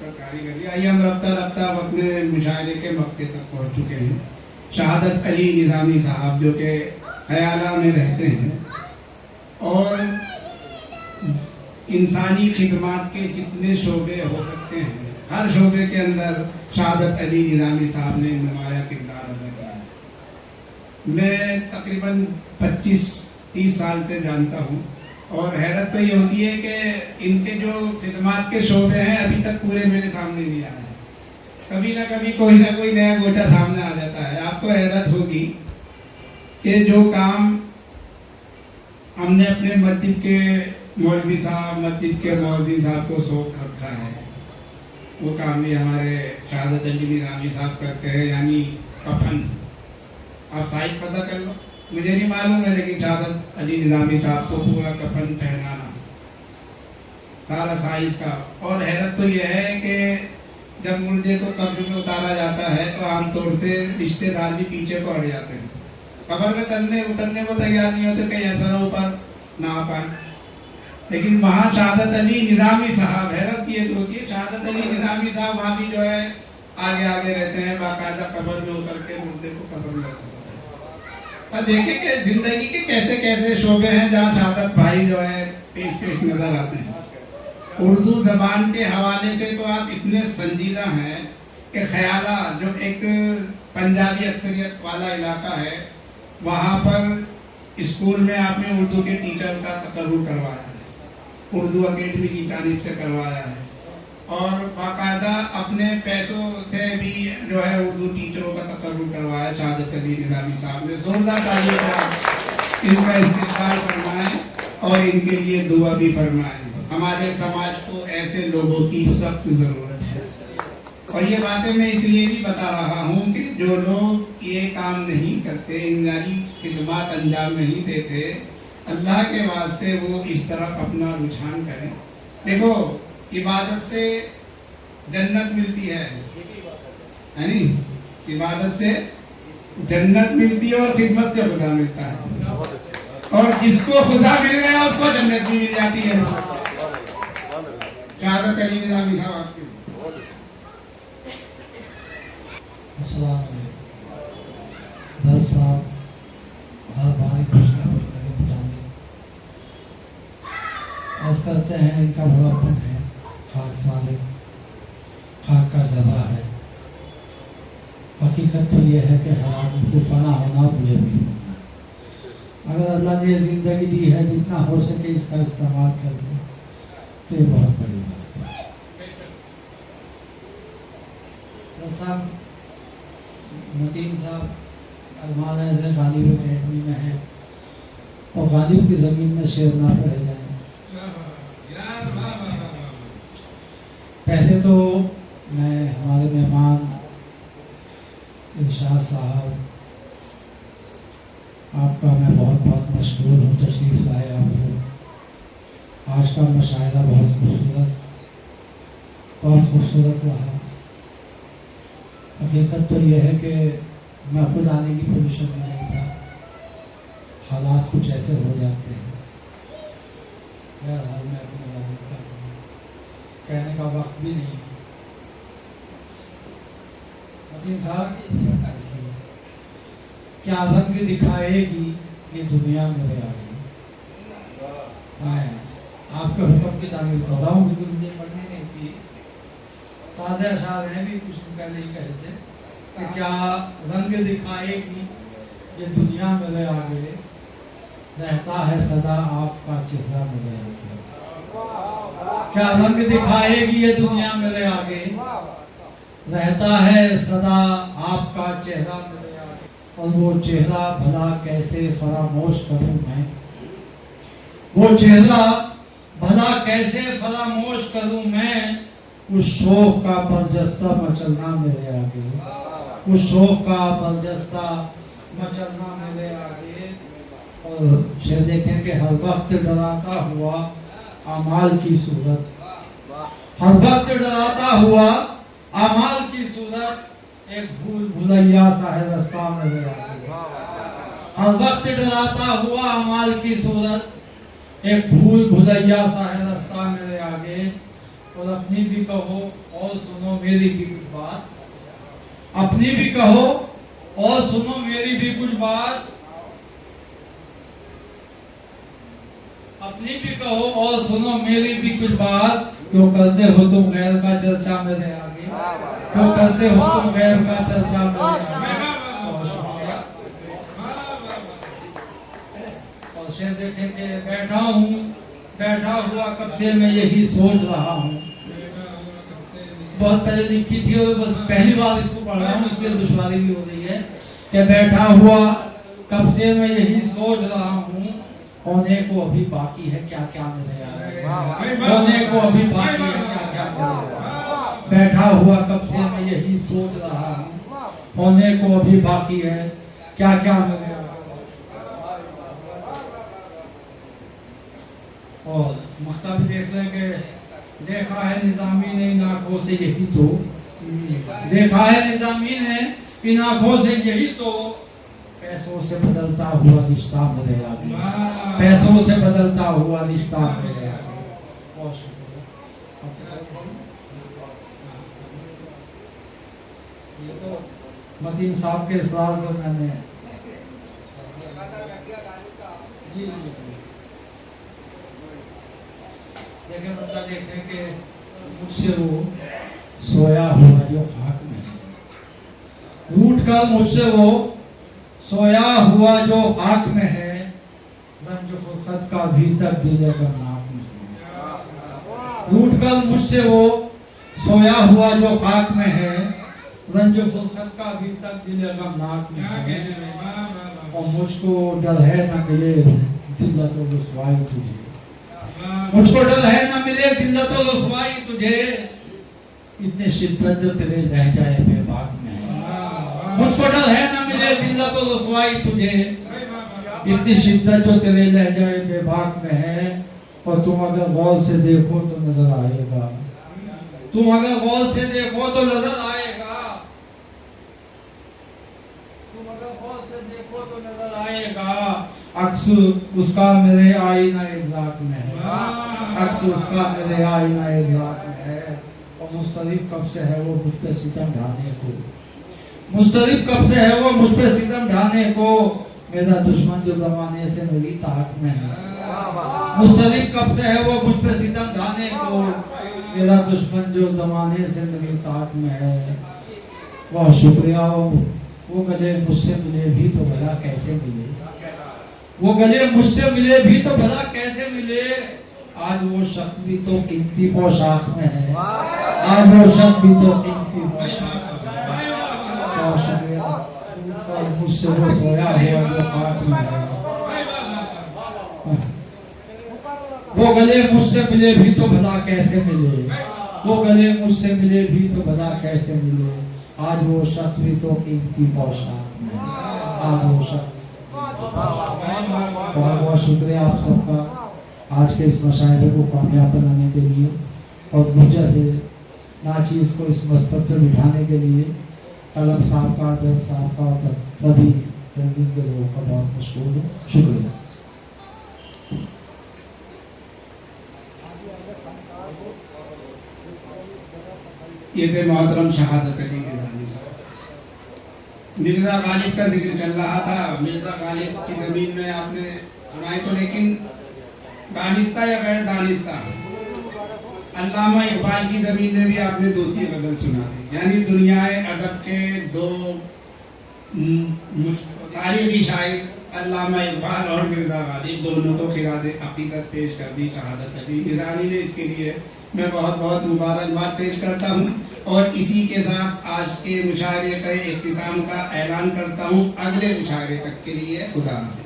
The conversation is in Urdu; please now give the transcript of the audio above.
کا کاریگری. آئیے ہم رفتہ رفتہ اپنے مشاعرے کے مقطع تک پہنچ چکے ہیں. شہادت علی نظامی صاحب جو کہ خیالہ میں رہتے ہیں اور انسانی خدمات کے جتنے شعبے ہو سکتے ہیں ہر شعبے کے اندر شہادت علی نظامی صاحب نے نمایاں کردار ادا کیا ہے. میں تقریباً 25-30 سال سے جانتا ہوں اور حیرت تو یہ ہوتی ہے کہ ان کے جو خدمات کے شعبے ہیں ابھی تک پورے میرے سامنے نہیں آئے ہیں. کبھی نہ کبھی کوئی نہ کوئی نیا گوٹا سامنے آ جاتا ہے. آپ کو حیرت ہوگی کہ جو کام ہم نے اپنے مسجد کے مولوی صاحب مسجد کے مؤذن صاحب کو سونپ رکھا ہے وہ کام بھی ہمارے شہادت علی نظامی صاحب کرتے ہیں. یعنی کفن, آپ سائز پتہ کر لو, مجھے نہیں معلوم ہے لیکن شہادت علی نظامی صاحب کو پورا کفن پہنانا سارا سائز کا. اور حیرت تو یہ ہے کہ جب مردے کو قبر میں اتارا جاتا ہے تو عام طور سے رشتے دار بھی پیچھے کو ہٹ جاتے ہیں, قبر میں اترنے کو تیار نہیں ہوتے کہ ایسا اوپر نہ آ پائے. لیکن وہاں شہادت علی نظامی صاحب, حیرت یہ تو ہوتی ہے, شہادت علی نظامی صاحب وہاں بھی جو ہے آگے آگے رہتے ہیں, باقاعدہ قبر میں اتر کے مردے کو قبر میں اتارتے ہیں. اور دیکھیں کہ زندگی کے کیسے کیسے شعبے ہیں جہاں شہادت بھائی جو ہے پیش پیش نظر آتے ہیں. اردو زبان کے حوالے سے تو آپ اتنے سنجیدہ ہیں کہ خیالہ جو ایک پنجابی اکثریت والا علاقہ ہے وہاں پر اسکول میں آپ نے اردو کے ٹیچر کا تقرر کروایا ہے, اردو اکیڈمی کی جانب سے کروایا ہے, اور باقاعدہ اپنے پیسوں سے بھی جو ہے اردو ٹیچروں کا تقرر کروایا شہادت علی نظامی صاحب نے. زوردار تالیوں سے ان کا استقبال فرمائیں اور ان کے لیے دعا بھی فرمائیں. ہمارے سماج کو ایسے لوگوں کی سخت ضرورت ہے. اور یہ باتیں میں اس لیے بھی بتا رہا ہوں کہ جو لوگ یہ کام نہیں کرتے, انسانی خدمات انجام نہیں دیتے, اللہ کے واسطے وہ اس طرف اپنا رجحان کریں. دیکھو عبادت سے جنت ملتی ہے, یعنی عبادت سے جنت ملتی ہے اور خدمت سے خدا ملتا ہے, اور جس کو خدا مل گیا اس کو جنت بھی مل جاتی ہے. شہادت علی نظامی صاحب آپ کے. السلام علیکم. بھائی صاحب ہر بھائی خوشیاں بتانے عرض کرتے ہیں ان کا بڑا پن ہے, خاک صالح خاک کا ذبح ہے. حقیقت تو یہ ہے کہ ہر آدمی کو فنا ہونا مجھے بھی ہونا. اگر اللہ نے یہ زندگی دی ہے جتنا ہو سکے اس کا استعمال کر لیں تو یہ بہت بڑی بات ہے. صاحب متین صاحب ارمان ہے غالب اکیڈمی میں ہے اور غالب کی زمین میں شعر نہ پڑھے جائیں. پہلے تو میں ہمارے مہمان ارشاد صاحب آپ کا میں بہت بہت مشکور ہوں, تشریف لائے آپ کو. آج کا مشاہدہ بہت خوبصورت رہا. حقیقت تو یہ ہے کہ میں خود آنے کی پوزیشن میں نہیں تھا, حالات کچھ ایسے ہو جاتے ہیں. بہرحال میں اپنے والد کا کہنے کا وقت بھی نہیں. متین صاحب کیا رنگ دکھائے گی یہ دنیا میرے آگے. میں آپ کے حکم کی تعمیر کر رہا ہوں کیونکہ مجھے پڑھنے نہیں تھی. تازہ اشعار ہیں بھی کچھ دن پہلے ہی کہے تھے کہ کیا رنگ دکھائے گی یہ دنیا میرے آگے, رہتا ہے سدا آپ کا چہرہ میرے آگے. کیا رنگ دکھائے گی یہ دنیا میرے آگے, رہتا ہے سدا آپ کا چہرہ میرے آگے. اور وہ چہرہ بھلا کیسے فراموش کروں میں, وہ چہرہ بھلا کیسے فراموش کروں میں. اس شوق کا برجستہ مچلنا میرے آگے, اس شوق کا برجستہ مچلنا میرے آگے. اور شعر دیکھیں کہ ہر وقت ڈراتا ہوا اعمال کی صورت, ہر وقت ڈراتا ہوا اعمال کی صورت, ایک بھول بھلیا سا ہے رستہ میرے آگے. ہر وقت ڈراتا ہوا اعمال کی صورت, ایک بھول بھلیا سا ہے رستہ میرے آگے. اور اپنی بھی کہو اور سنو میری بھی کچھ بات. اپنی بھی کہو اور سنو میری بھی کچھ بات. اپنی بھی کہو اور سنو میری بھی کچھ بات. کیوں کرتے ہو تم غیر کا چرچا میرے آگے؟ کیوں کرتے ہو تم غیر کا چرچا میرے آگے؟ اور شعر دیکھیں کہ بیٹھا ہوا کب سے میں یہی سوچ رہا ہوں. بہت پہلے لکھی تھی اور بس پہلی بار اس کو پڑھ رہا ہوں, اس کی دشواری بھی ہو رہی ہے کہ بیٹھا ہوا کب سے میں یہی سوچ رہا ہوں, ہونے کو ابھی باقی ہے کیا کیا میرے یار, ہونے کو ابھی باقی ہے کیا کیا میرے یار. بیٹھا ہوا کب سے میں یہی سوچ رہا ہوں, ہونے کو ابھی باقی ہے کیا کیا میرے یار. اور مقطع بھی دیکھ لیں کہ دیکھا ہے نظامی نے ان آنکھوں سے یہی تو, دیکھا ہے نظامی نے ان آنکھوں سے یہی تو, پیسوں سے بدلتا ہوا رشتہ میرے آگے, پیسوں سے بدلتا ہوا رشتہ میرے آگے. بہت شکریہ. یہ تو مدین صاحب کے اسرار کو میں نے دیکھیں بندہ دیکھیں کہ مجھ سے وہ سویا ہوا جو خاک میں ہے, روٹ کر مجھ سے وہ سویا ہوا جو خاک میں ہے, رنج فرقت کا بھی تک دل غمناک میں ہے. روٹ کر مجھ سے وہ سویا ہوا جو خاک میں ہے, رنج فرقت کا بھی تک دل غمناک میں ہے. اور مجھ کو ڈر ہے نہ ملے ذلت و رسوائی تجھے, مجھ کو ڈر ہے نہ ملے ذلت و رسوائی تجھے, اتنے شدت جو تیرے لہجہ بے باک میں ہے. مجھ کو ڈر ہے نہ ملے ذلت و رسوائی تجھے, اتنی شدت جو تیرے لہجہ بے باک میں ہے. اور تم اگر غور سے دیکھو تو نظر آئے گا, تم اگر غور سے دیکھو تو نظر آئے گا, تم اگر غور سے دیکھو تو نظر آئے گا. عکس اس کا میرے آئینہ ادراک میں ہے, عکس اس کا میرے آئینہ ادراک میں ہے. اور مسترب کب سے ہے وہ مجھ پہ ستم ڈھانے کو, مسترب کب سے ہے وہ مجھ پہ ستم ڈھانے کو, میرا دشمن جو زمانے سے میری طاق میں ہے. مسترب کب سے ہے وہ مجھ پہ ستم ڈھانے کو, میرا دشمن جو زمانے سے میری طاق میں ہے. بہت شکریہ. وہ گلے مجھ سے ملے بھی تو بھلا کیسے ملے, وہ گلے مجھ سے ملے بھی تو بھلا کیسے ملے. آج وہ شخص بھی تو قیمتی پوشاک میں ہے, آج وہ شخص بھی تو قیمتی پوشاک میں ہے. بہت شکریہ. مجھ سے وہ سویا ہوا جو خاک میں ہے, وہ گلے مجھ سے ملے بھی تو بھلا کیسے ملے, وہ گلے مجھ سے ملے بھی تو بھلا کیسے ملے. آج وہ شخص بھی تو قیمتی پوشاک میں ہے, آج وہ شخص. بہت بہت شکریہ آپ سب کا آج کے اس مشاعرے کو کامیاب بنانے کے لیے, اور مجھے سے ناچیز کو اس مستق پہ بٹھانے کے لیے طلب صاحب کا, درد صاحب کا, اور سبھی تنظیم کے لوگوں کا بہت مشکور ہوں. شکریہ. یہ تھے محترم شہادت علی نظامی صاحب. مرزا غالب کا ذکر چل رہا تھا. مرزا غالب کی زمین میں آپ نے سنائی تو, لیکن دانستہ یا غیر دانستہ, علامہ اقبال کی زمین میں بھی آپ نے دوسری غزل سنا دی. یعنی دنیائے ادب کے دو تاریخی شاعر علامہ اقبال اور مرزا غالب دونوں کو خراج عقیدت پیش کر دی شہادت علی نظامی نے. اس کے لیے میں بہت بہت مبارکباد پیش کرتا ہوں, اور اسی کے ساتھ آج کے مشاعرے کا اختتام کا اعلان کرتا ہوں. اگلے مشاعرے تک کے لیے خدا حافظ.